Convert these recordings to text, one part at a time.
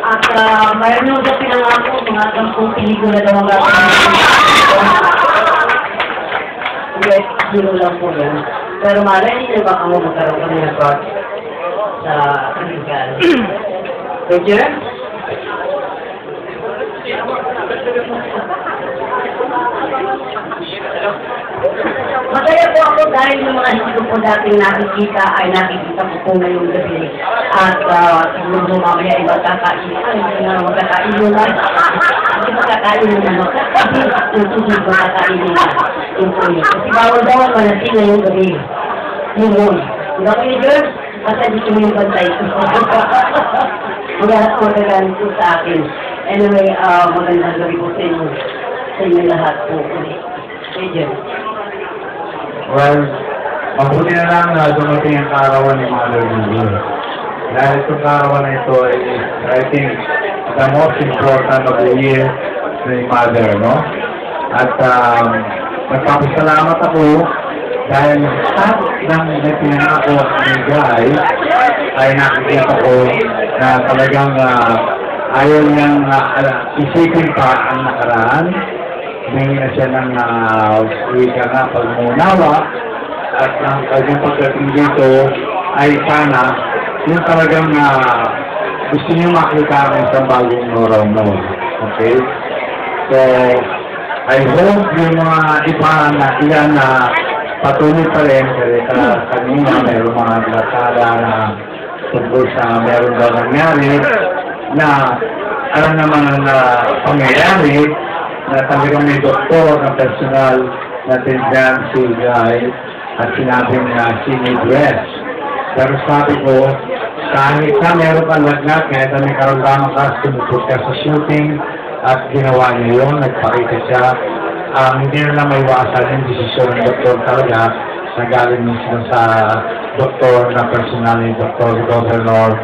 At mayroon daw pinangako mga 10 pelikula daw ang gagawin. Yes, zero lang po yan. Pero malay niyo baka mo magkaroon kami ng part sa kanigal. Roger? Masaya po ako dahil yung mga hindi ko po dating nakikita ay nakikita ko po ngayong gabi. At siguro mamaya ay magkakain. Ay, hindi na magkakain yun lang. Hindi magkakain yun lang. Yung susunod magkakain yun lang. Kasi bawal daw ang manati ngayong gabi. Yun. Diba kayo, girls? Basta di ko yung bantay. Magagalit po sa akin. Anyway, magandang gabi po sa inyo. Sa inyo lahat po. Okay, Well, mabuti na lang na dumating ang kaarawan ni Mother Lulu. Dahil itong kaarawan na ito is, I think, the most important of the year ni Mother, no? At nagpapasalamat ako dahil sa ng pinangako ni Guy ay nakikita ko na talagang ayaw niyang isipin pa ang nakaraan. Humingi na siya ng wika nga pagmunawa at ang kanyang pagdating dito ay sana yung talagang gusto niyo makita ng isang bagong Norono. Okay? So, I hope yung mga iba na iyan na patuloy pa rin kasi kanina mayroong mga lasada na tungkol sa meron daw nangyari na alam naman ang pangyayari na talagang may doktor na personal na tindahan si Guy at sinabi niya she need rest. Pero sabi ko, kahit na meron kang lagnat, kahit na may karamdaman ka, sumupot ka sa shooting at ginawa niya yun, nagpakita siya, hindi na lang maiwasan yung desisyon ng doktor talaga na galing mismo sa doktor na personal ni Dr. Governor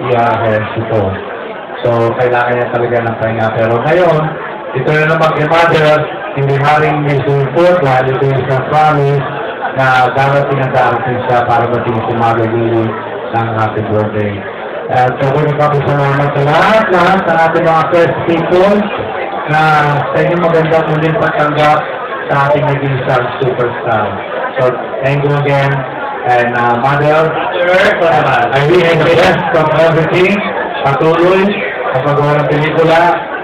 Iarrencito. So, kailangan niya talaga ng pahinga. Pero ngayon, ito na naman kay Mother, hindi maring may sumipot dahil ito yung sa promise na darating na darating siya para mating si Mother Lulu ng happy birthday. At so, kung nagpapasalamat sa lahat sa ating mga first people na sa inyong magandang muling pagtanggap sa ating naging superstar. So, thank you again. And Mother, I wish you the best of everything. Patuloy sa paggawa ng pelikula.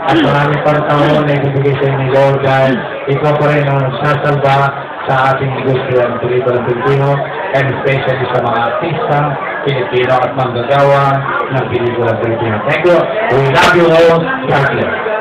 At maraming pantaon na ibibigay sa inyo, Lord, dahil ikaw pa rin ang sasalba sa ating industriya ng pelikula ng Pilipino, and especially sa mga artistang Pilipino at manggagawa ng pelikula ng Pilipino. Thank you. We love you all. God bless.